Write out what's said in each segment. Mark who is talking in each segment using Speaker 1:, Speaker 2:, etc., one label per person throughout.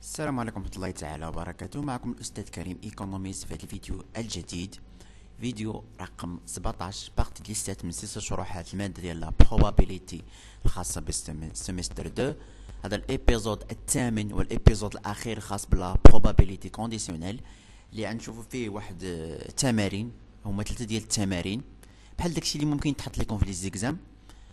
Speaker 1: السلام عليكم ورحمة الله تعالى وبركاته. معكم الأستاذ كريم إيكونوميست في هذا الفيديو الجديد، فيديو رقم 17 بارتي ليستات من 6 شروحات المادة ديال لا probability الخاصة بالسمستر 2. هذا الإبيزود الثامن والإبيزود الأخير خاص بلا probability كونديسيونيل اللي غنشوفو فيه واحد التمارين. هما 3 ديال التمارين بحال داكشي اللي ممكن تحط لكم في لي زيكزام.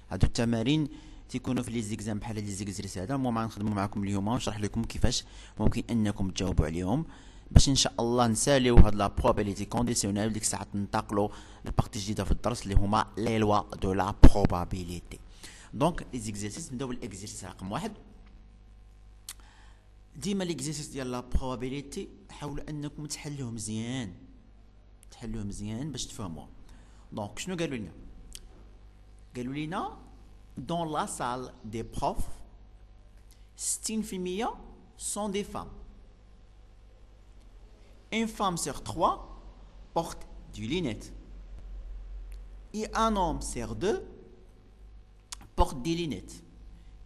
Speaker 1: هادو التمارين تيكونوا في لي زيكزام بحال هاد لي زيكزريس هذا. المهم غنخدموا معكم اليوم ونشرح لكم كيفاش ممكن انكم تجاوبوا عليهم باش ان شاء الله نساليو هاد لا probability كونديسيونيل وديك الساعه ننتقلوا لبارتي جديده في الدرس اللي هما لي لوا دو لا probability. دونك لي زيكزريس نبداو بالاكزرسيس رقم 1. ديما ليكزرسيس ديال لا probability حاولوا انكم تحلوه مزيان باش تفهموه. دونك شنو قالوا لنا dans la salle des profs 60% sont des femmes. Une femme sur 3 porte du lunette et un homme sur 2 porte des lunettes.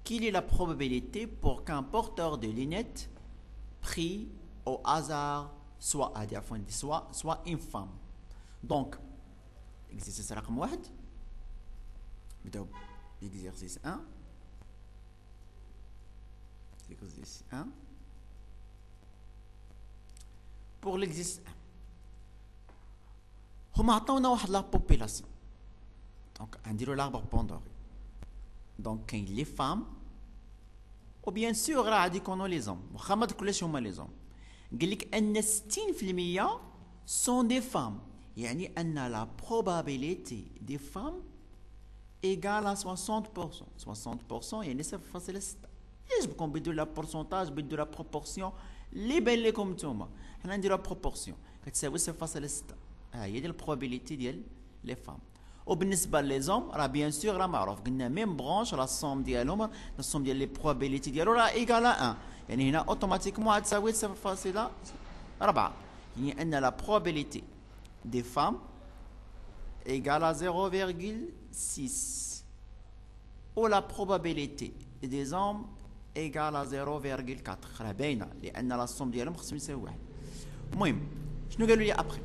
Speaker 1: Quelle est la probabilité pour qu'un porteur de lunettes pris au hasard soit une femme? Donc exercice رقم 1 بداو exercice 1. Exercice 1. Pour l'exercice 1. هما عطاونا واحد لا بوبيلاسيون. دونك غنديرو لاربر بوندوري. دونك كاين لي فام و بيان سور راه غادي يكونوا لي زوم، واخا ما ذكروليش هما لي زوم. قالك ان 60% سون دي فام، يعني ان لا probabilité des femmes égale à 60%. 60% يعني 0.6. يعجبكم بدو لا بورسونتاج بدو لا بروبورسيون اللي بان لكم نتوما. حنا نديرو بروبورسيون كتساوي 0.6. ها هي ديال البروبابيليتي ديال لي فام. وبالنسبه لي زوم راه بيان سور راه معروف، قلنا ميم برونش راه الصوم ديالهم الصوم ديال لي بروبابيليتي ديالو راه ايكال 1، يعني هنا اوتوماتيكمون غتساوي 0.4. يعني ان لا probabilité des femmes égale à 0,6 ou la probabilité des hommes égale à 0,4. راه باينه لان لا الصوم ديالهم خصهم يساوي 1. المهم شنو قالوا لي ابخي؟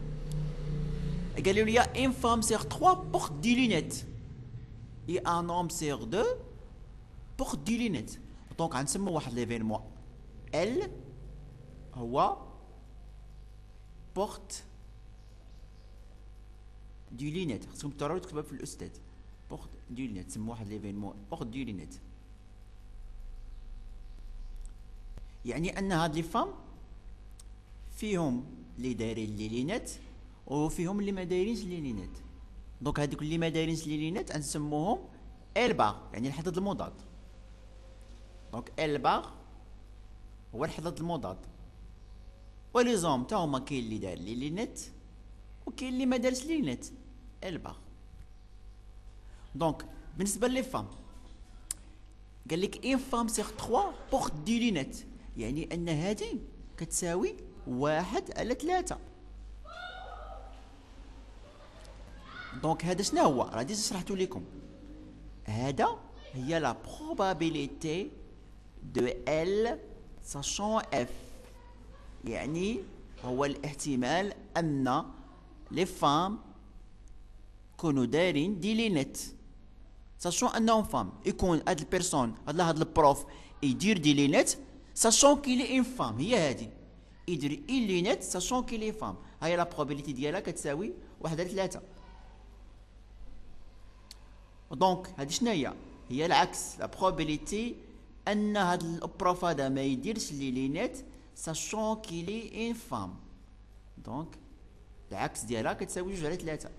Speaker 1: قالوا لي une femme sur 3 porte des lunettes et un homme sur 2 porte des lunettes. دونك غنسموا واحد ليفينمون ال هو porte دي لينيت. خصكم ضروري تكتبها في الاستاذ. بورت دي لينيت سموا واحد ليفينمون بورت دي لينيت، يعني ان هاد لي فام فيهم اللي دايرين لي لينيت وفيهم اللي ما دايرينش لي لينيت. دونك هادوك اللي ما دايرينش لي لينيت غنسموهم ال بار، يعني الحدد المضاد. دونك ال بار هو الحدد المضاد، ولي زوم تا هما كاين اللي دار لي لينيت وكاين اللي ما دارش لي لينيت الباغ. دونك بالنسبه لي فام قال لك ان فام سيغ 3 بورت دي لينيت، يعني ان هذه كتساوي 1/3. دونك هذا شنو هو؟ راه ديجا شرحتو لكم. هذا هي لا probabilité دو ال ساشون اف، يعني هو الاحتمال ان لي فام كونوا دايرين دي لينيت ساشون انهم فام. يكون هاد البيرسون هاد البروف يدير دي لينيت ساشون كيلي ان فام، هي هادي يدير اي لينيت ساشون كيلي فام. هاي لا probability ديالها كتساوي 1/3. دونك هادي شناهي؟ هي العكس، لا probability ان هاد البروف هذا ما يديرش لي لينيت ساشون كيلي ان فام. دونك العكس ديالها كتساوي 2/3.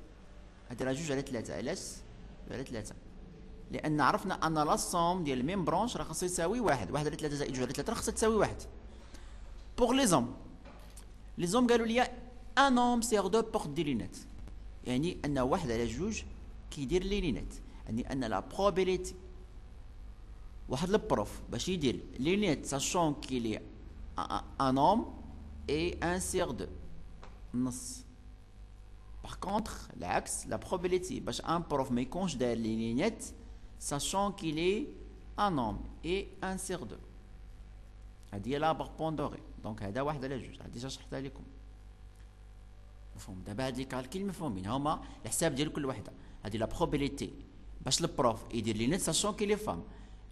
Speaker 1: هادي راه 2/3. علاش 2/3؟ لان عرفنا ان لا صوم ديال الميم برونش راه خاصو يساوي 1. 1/3 زائد 2/3 راه خاصها تساوي 1. بوغ لي زوم قالوا لي ان اوم سيغ 2 بورت دي لينيت، يعني ان 1/2 كيدير لي لينيت، يعني ان لا بروبابيليتي واحد البروف باش يدير لينيت ساشون كيلي ان اوم اي 1 سيغ 2 نص. Par contre, العكس la probabilité باش un prof ما يكونش داير لي لينيت sachant qu'il est un homme et 1/2. هذه لا بوندوري. دونك هذا واحد على جوج، هذه شرحتها لكم. مفهوم؟ دابا هاد لي كالكيل مفهومين، هما الحساب ديال كل وحده. هذه لا بروبابيليتي باش البروف يدير لي نيت ساشون كي لي فام،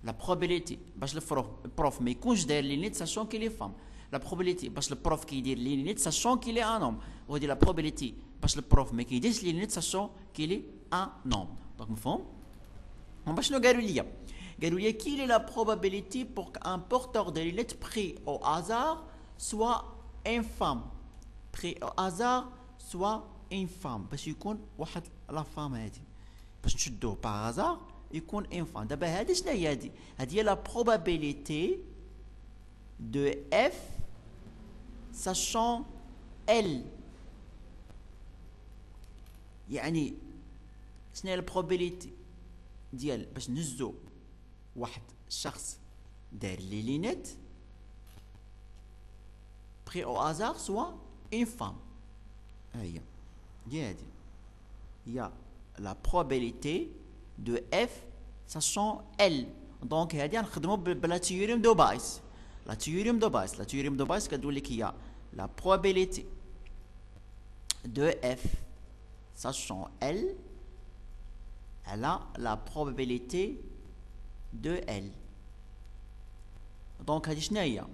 Speaker 1: لا بروبابيليتي باش البروف ما يكونش داير لي نيت ساشون كي لي فام، لا بروبابيليتي باش البروف كيدير لي نيت ساشون كي لي ان نوم، وهذه لا بروبابيليتي باش البروف ما كيديرش لي نيت ساشون كي لي ان نوم. دونك مفهوم؟ هما شنو قالوا لي؟ قالوا لي كي لي لا بروبابيليتي بور كان بورتور دو لينيت بري او هازار سوا ان فام، بري او هازار سوا ان فام، باش يكون واحد لا فام هادي باش نشدوه باغ هازار يكون ان فام. دابا هادي شنو هي هادي؟ هادي هي لا بروبابيليتي دو اف ساشون ال. يعني شنو هي البروبابيليتي ديال باش نهزو واحد الشخص داير لي لينيت بري او هازار سوا ان فام. هي هادي هي la probabilité de f sachant L. Donc هادي غنخدمو بلا تيوريم دو بايس. لا تيوريم دو بايس، لا تيوريم دو بايس كتقول لك هي la probabilité de f sachant L على la probabilité de L. Donc هادي شنو هي؟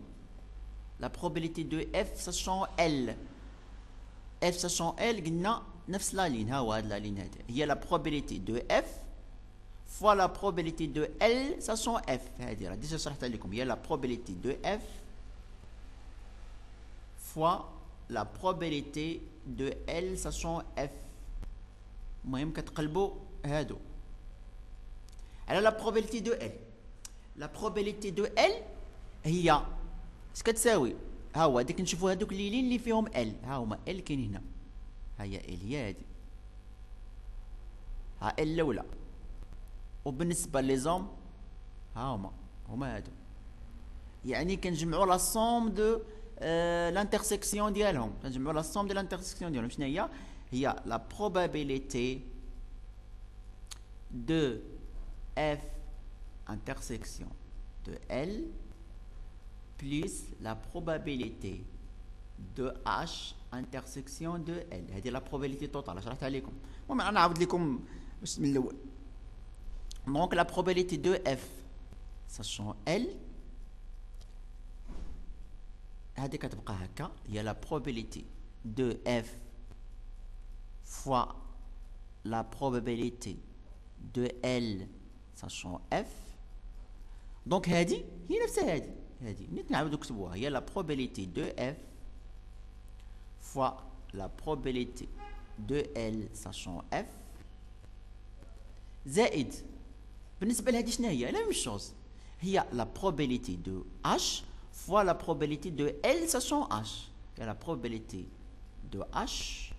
Speaker 1: la probabilité de f sachant L. f sachant L قلنا نفس لا لين، ها هو هاد لا لين هادي هي لا probabilité de f fois la probabilité de L sachant f. هادي راه ديجا شرحتها لكم، هي la probabilité de f fois la probabilité de L sachant f. المهم كتقلبوا هادو على la probabilité de L. la probabilité de L هي اش كتساوي؟ ها هو هاديك نشوفوا هادوك الليلين اللي فيهم L، ها هما L كاين هنا، ها هي L هي هادي، ها L الاولى. وبالنسبه لي زوم ها هما هادو، يعني كنجمعوا لا سوم دو لانترسيكسيون ديالهم، كنجمعوا لا سوم دو لانترسيكسيون ديالهم. شنو هي؟ هي لا probabilité de f intersection de L plus la probabilité de h intersection de L. هذه لا probabilité توتال شرحتها لكم. المهم انا نعاود لكم باش من الاول. دونك لا probabilité de f sachant L هذه كتبقى هكا، هي لا probabilité de f fois la probabilité de L sachant f. دونك هذه هي نفسها هذه نيت نعاودو نكتبوها، هي لا probabilité de f fois la probabilité de L sachant f زائد بالنسبة لهذه شنو هي؟ لا ميم شوز، هي la probabilité de h fois la probabilité de L sachant h. هي la probabilité de h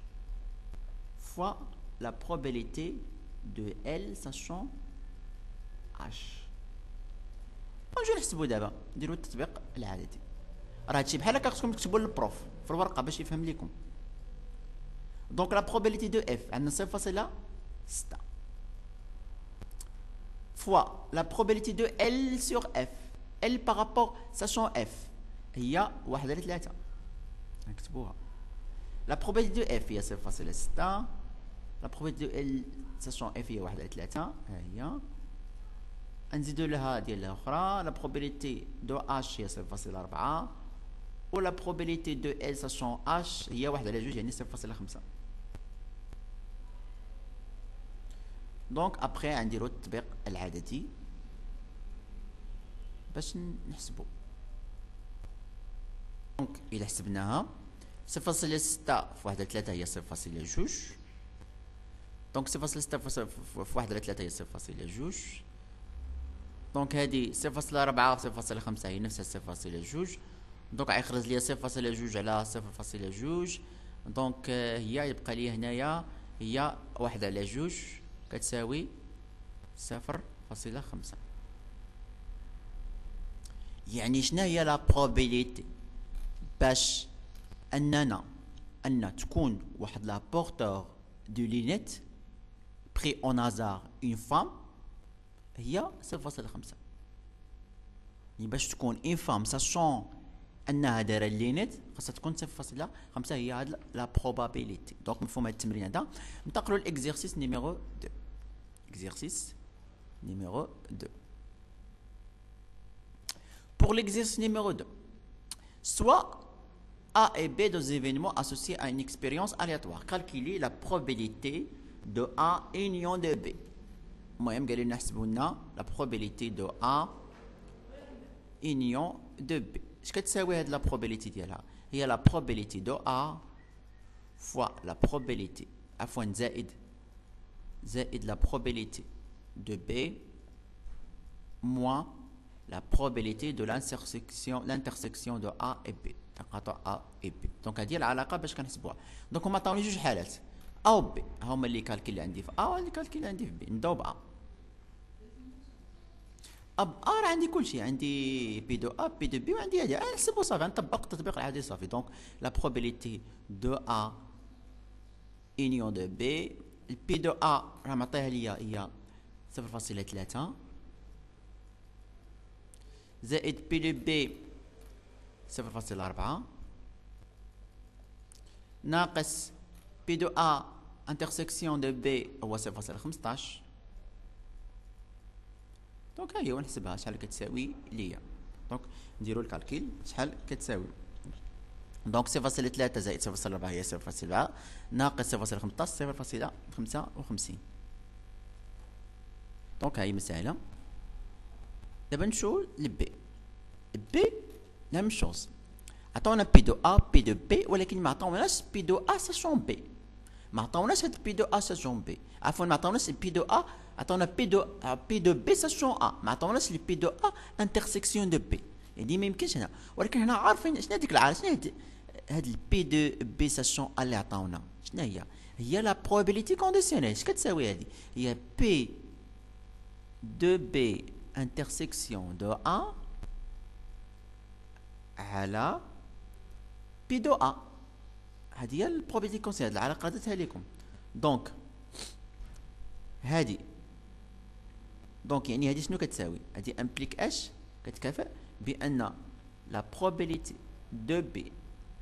Speaker 1: fois la probabilité de L sachant h. نجيو نحسبوا دابا، نديروا التطبيق العادي. راه هادشي بحال هكا خصكم تكتبوا للبروف في الورقه باش يفهم لكم. دونك لا probabilité دو اف عندنا 0.6 fois la probabilité de L sur f. L par rapport sachant f هي 1 على 3. نكتبوها. La probabilité de f هي 0.6. La probabilité de L sachant f هي 1 على 3. ها هي. نزيدو لها ديال الاخرى. La probabilité de h هي 0.4 و la probabilité de L sachant h هي 1 على 2 يعني 0.5. دونك ابخي غنديرو التطبيق العددي باش نحسبو. دونك الى حسبناها 0.6 في 1 على 3 هي 0.2. دونك 0.6 في 1 على 3 هي 0.2. دونك هادي 0.4 في 0.5 هي نفسها 0.2. دونك غيخرج ليا 0.2 على 0.2. دونك هي يبقى لي هنايا هي 1 على 2 كتساوي 0.5. يعني شنو هي لا probabilité باش ان تكون واحد لا بورتور دو لينيت بري اون هازار اون فام هي 0.5. يعني باش تكون اون فام ساشون انها دايره اللينيت خاصها تكون 0.5 هي هاد لا probabilité. دونك مفهوم هاد التمرين هذا. ننتقلوا للاكزرسيس نيميرو 2. exercice numéro 2. Pour l'exercice numéro 2, soit A et B, deux événements associés à une expérience aléatoire. Calculer la probabilité de A union de B. المهم قال لنا نحسبوا لنا la probabilité de A union de B. اش كتساوي هاد لا probabilité ديالها؟ هي la probabilité de A fois la probabilité عفوا زائد la probabilité de B moins la probabilité de l'intersection de A et B. تقاطع A et B. دونك هذه العلاقه باش كنحسبوها. دونك هما عطاوني جوج حالات A و B. هما اللي كالكيل اللي عندي في A واللي كالكيل اللي عندي في B. نبداو ب A. اب A راه عندي كلشي، عندي بي دو A بي دو B وعندي هذه. نحسبو صافي، نطبق التطبيق العادي صافي. دونك لا probabilité de A union de B. البي دو A راه معطيها ليا هي 0.3 زائد بي دو B 0.4 ناقص بي دو A انترسيكسيون دو B هو 0.15. دونك ها هي ونحسبها شحال كتساوي ليا. دونك نديرو الكالكيل شحال كتساوي. دونك 0.3 زائد 0.4 هي 0.7 ناقص 0.15 0.55. دونك هاي مسألة. دابا نمشيو لبي. بي لا ميم شوز، عطاونا بي دو A بي دو B ولكن ما عطاوناش بي دو A ساشون B. ما عطاوناش هاد بي دو A ساشون B، عفوا ما عطاوناش بي دو A، عطاونا بي دو B ساشون A، ما عطاوناش لي بي دو A انترسيكسيون دو B. يعني ما يمكنش هنا، ولكن هنا عارفين شنو هذيك العارف شنو هاد البي دو B ساشون A اللي عطاونا شنو هي؟ هي لا probabilité conditionnelle. اش كتساوي هادي؟ هي بي دو B انترسيكسيون دو A على بي دو A. هذه هي البروبابيلتي كونسيرن، العلاقه درتها لكم. دونك هذه يعني هذه شنو كتساوي؟ هذه امبليك اش كتكافئ بان لا probabilité de B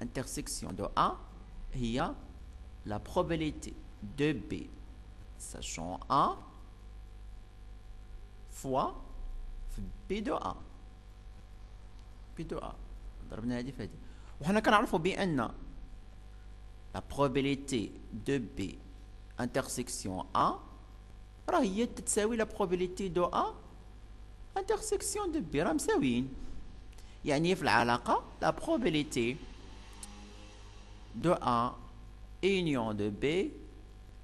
Speaker 1: intersection de A هي la probabilité de B sachant A fois B de A. B de A ضربنا هذه في هذه، وحنا كنعرفوا بان la probabilité de B intersection A راه هي تتساوي la probabilité de A intersection de B، راه مساويين. يعني في العلاقة la probabilité de A union de B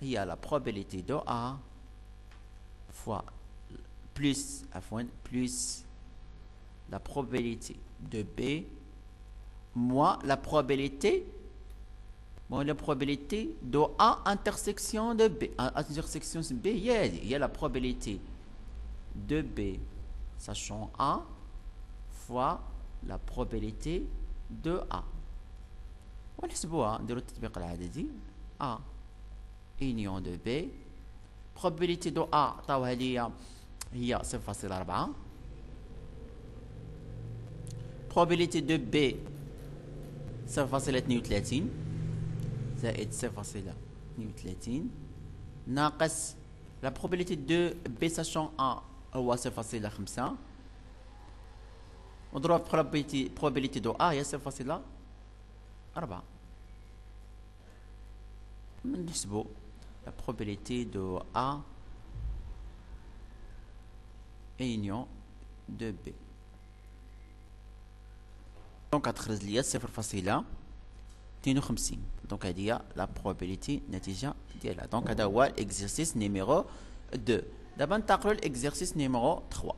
Speaker 1: هي la probabilité de A fois plus la probabilité de B moins la probabilité de A intersection de B. Intersection de B هي la probabilité de B sachant A fois la probabilité de A. ونحسبوها، نديرو التطبيق العددي A union de B. probabilité de A عطاوها ليا هي 0.4. probabilité de B 0.32 زائد 0.32 ناقص la probabilité de B sachant A هو 0.5 نضرب probabilité de A هي 0.4. نحسبو la probabilité de A union de B. دونك غتخرج ليا 0.52. دونك هذه هي لا probabilité النتيجه ديالها. دونك هذا هو الاكزرسيس نيميرو 2. دابا ننتقلوا للاكزرسيس نيميرو 3.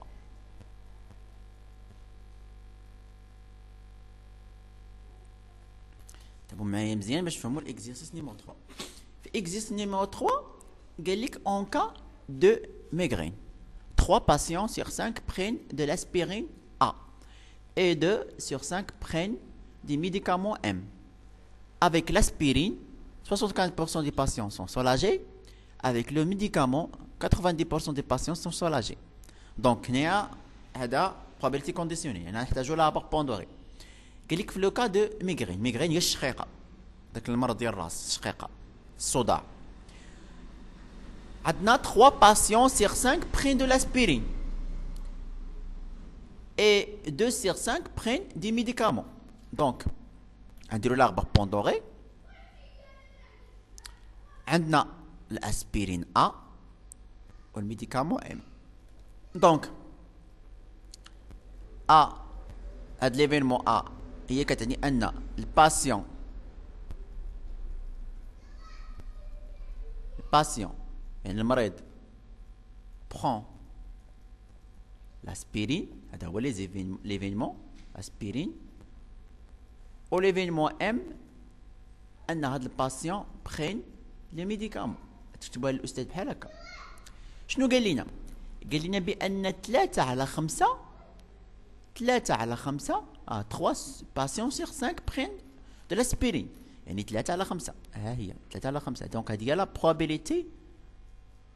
Speaker 1: تابعوا معايا مزيان باش تفهموا الاكزرسيس نيميرو 3. في اكزرسيس نيميرو 3 قال لك en cas de migraine 3 patients sur 5 prennent de l'aspirine A et 2 sur 5 prennent des médicaments M. Avec l'aspirine, 75% des patients sont soulagés. Avec le médicament, 90% des patients sont soulagés. Donc, هنا هذا probabilité conditionnelle. يعني نحتاجوا لها بوندوري. قال لك في لو كا دو ميغرين هي الشقيقه، داك المرض ديال الراس، الشقيقه، الصداع. عندنا 3 patients sur 5 prennent de l'aspirine et 2 sur 5 prennent des médicaments. Donc نديرو l'arbre pondoré. عندنا l'aspirine A والميديكامون M. Donc A هاد l'événement A هي كتعني ان الباسيون يعني المريض prend l'aspirine، هذا هو l'événement aspirine. و l'événement M ان هاد الباسيون prenne لي ميديكامون. تكتبوها للاستاذ بحال هكا. شنو قال لنا؟ قال لنا بان 3 على 5 3 patients sur 5 prennent de l'aspirine، يعني 3 على 5. ها هي 3 على 5. دونك هذه هي لا probabilité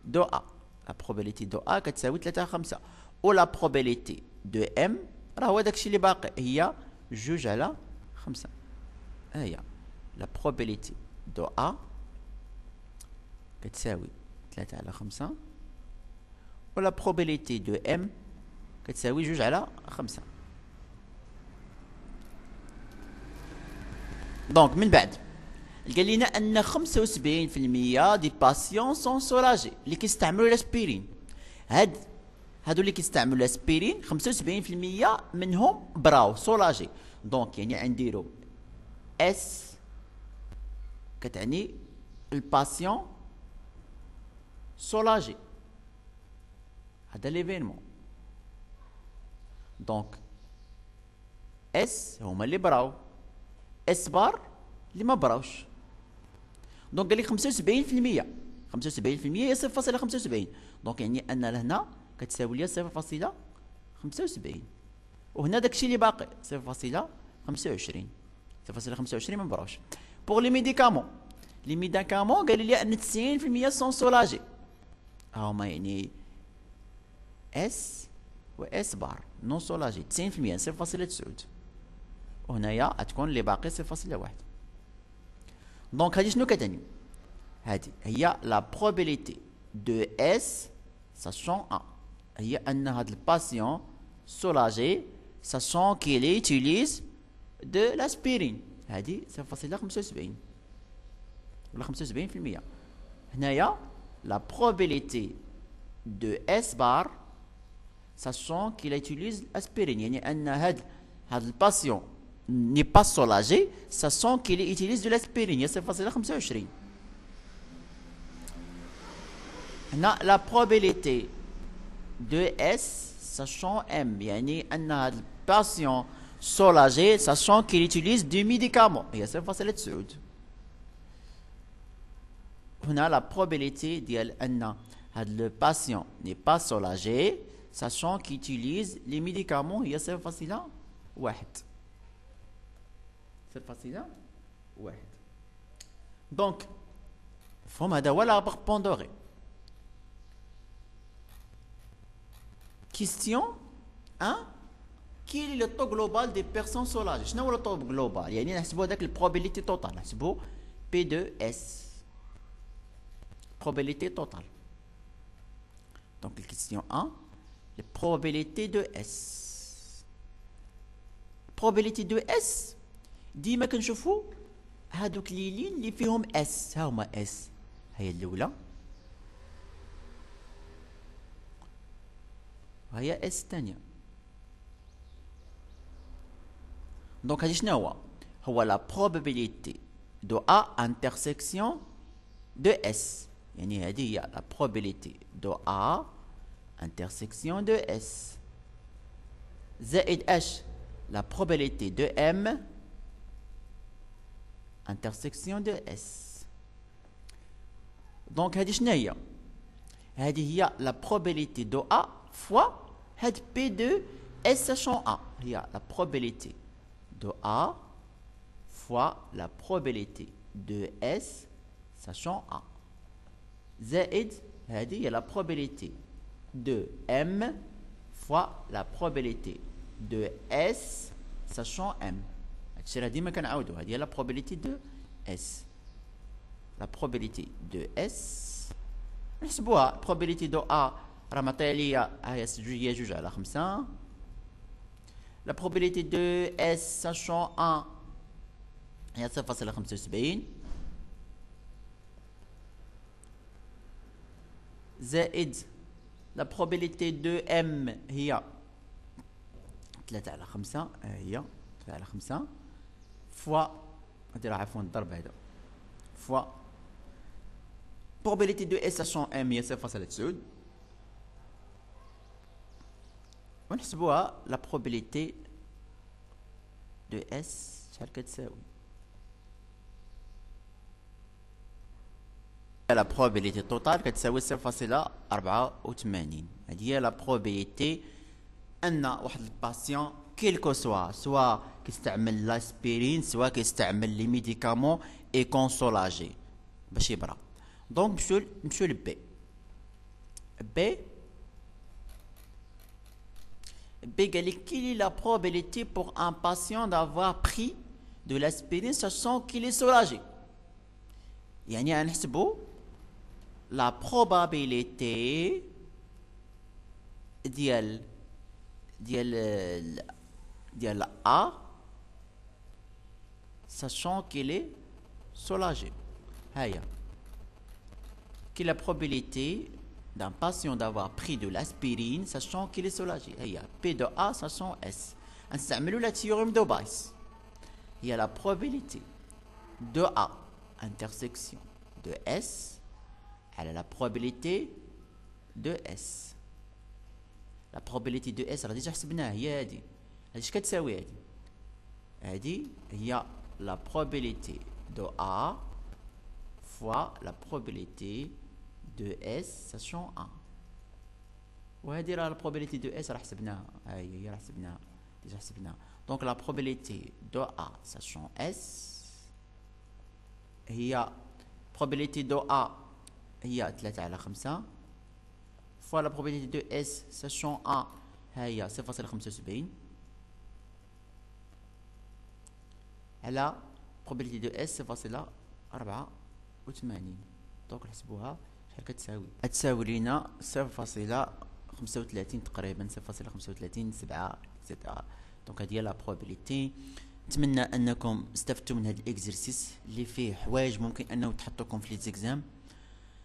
Speaker 1: دو A. لا probabilité دو A كتساوي 3 على 5. و لا probabilité دو M راه هو داكشي اللي باقي، هي 2 على 5. ها هي لا probabilité دو A كتساوي 3 على 5 و لا probabilité دو M كتساوي 2 على 5. دونك من بعد قال لنا ان 75% دي باسيون سون سولاجي اللي كيستعملوا الاسبيرين. هادو اللي كيستعملوا الاسبيرين 75% منهم براو سولاجي. دونك يعني غنديرو اس كتعني الباسيون سولاجي، هذا ليفينمون. دونك اس هما اللي براو، اس بار اللي ما براوش. دونك قال لك 75% هي 0.75. دونك يعني ان لهنا كتساوي لي 0.75 وهنا داكشي اللي باقي 0.25 ما براوش. بوغ لي ميديكامون قال لي ان 90% سون سولاجي، هما يعني اس و اس بار نون سولاجي 90% 0.9. وهنايا غتكون اللي باقي 0.1. دونك هادي شنو كتعني؟ هادي هي لا بروبابيليتي دو اس ساشون ا، هي ان هاد الباسيون سولاجي ساشون كيلي يوتيليز دو لاسبيرين. هادي 0.75 ولا 75%. هنايا لا بروبابيليتي دو اس بار sachant qu'il utilise l'aspirine، يعني ان هاد الباسيون n'est pas soulagé sachant qu'il utilise de l'aspirine، هي 0.25. هنا la probabilité de S sachant M، يعني ان هاد الباسيون soulagé sachant qu'il utilise du médicament، هي 0.9. هنا la probabilité ديال ان هاد le patient n'est pas soulagé sachant qu'il utilise les médicaments هي 0.1. دونك فهم هذا هو l'arbre pondéré. Question 1. Quel est le taux global des personnes soulagées؟ شنو هو الطو global؟ يعني نحسبوا هذاك البروبابيليتي توتال، نحسبوا P2S probabilité totale. Donc la question 1, les probabilités de S. probabilité de S ديما كنشوفوا هادوك لي لين اللي فيهم اس، ها هما اس، هي الاولى وهي اس الثانيه. دونك هادي شنو هو لا probabilité دو ا انترسيكسيون دو اس، يعني هادي هي لا probabilité دو ا intersection de S زائد H la probabilité de M intersection de S. donc هذه شنو هي؟ هذه هي la probabilité de A fois هاد P de S sachant A، هي la probabilité de A fois la probabilité de S sachant A زائد هذه هي la probabilité de M fois la probabilité de S sachant M. الشيء ديما كنعاودوها ديال لا probabilité دو اس. لا probabilité دو اس نحسبوها. probabilité دو ا راه معطيه ليا هي 2/5. لا probabilité دو اس sachant 1 هي 0.75 زائد لا probabilité دو ام هي 3/5. هي 3/5 فوا هادي راه عفوا الضرب هذا فوا probabilité دو اس sachant ام هي 0.9 ونحسبوها. لا probabilité دو اس شحال كتساوي؟ لا probabilité توتال كتساوي 0.84. هذه هي لا probabilité ان واحد الباسيون كيلكو سوا كيستعمل لاسبيرين سوا كيستعمل لي ميديكامون اي كونسولاجي باش يبرا. دونك نمشيو لبي. B قال لك quelle est la probabilité pour un patient d'avoir pris de l'aspirine sachant qu'il est soulagé. يعني غنحسبوا la probabilité ديال A sachant qu'il est soulagé. هيا quelle est la probabilité d'un patient d'avoir pris de l'aspirine sachant qu'il est soulagé. هي P de A sachant S. نستعملوا la théorème de Bayes. Il y a la probabilité de A intersection de S على la probabilité de S. la probabilité de S راه ديجا حسبناها هي هادي. هادي اش كتساوي هادي؟ هادي هي la probabilité de A fois la probabilité de S sachant 1. وهذه راه la probabilité de S راه حسبناها. هي راه حسبناها ديجا حسبناها. donc la probabilité de A sachant S هي probabilité de A هي 3/5 fois la probabilité de S sachant 1 هي 0.75 على probabilité de S 0.84. دونك نحسبوها شحال كتساوي؟ تساوي لينا 0.35 تقريبا 0.35 اكسيتيرا. دونك هذه هي لا probabilité. نتمنى انكم استفدتوا من هذا الاكزرسيس اللي فيه حوايج ممكن انه تحطوكم في لي زيكزام.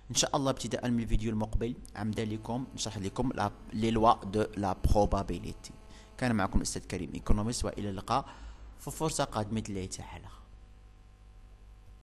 Speaker 1: ان شاء الله ابتداء من الفيديو المقبل عمدا لكم نشرح لكم لي لوا دو لا probabilité. كان معكم الاستاذ كريم ايكونوميست والى اللقاء في فرصه قادمه الله تعالى.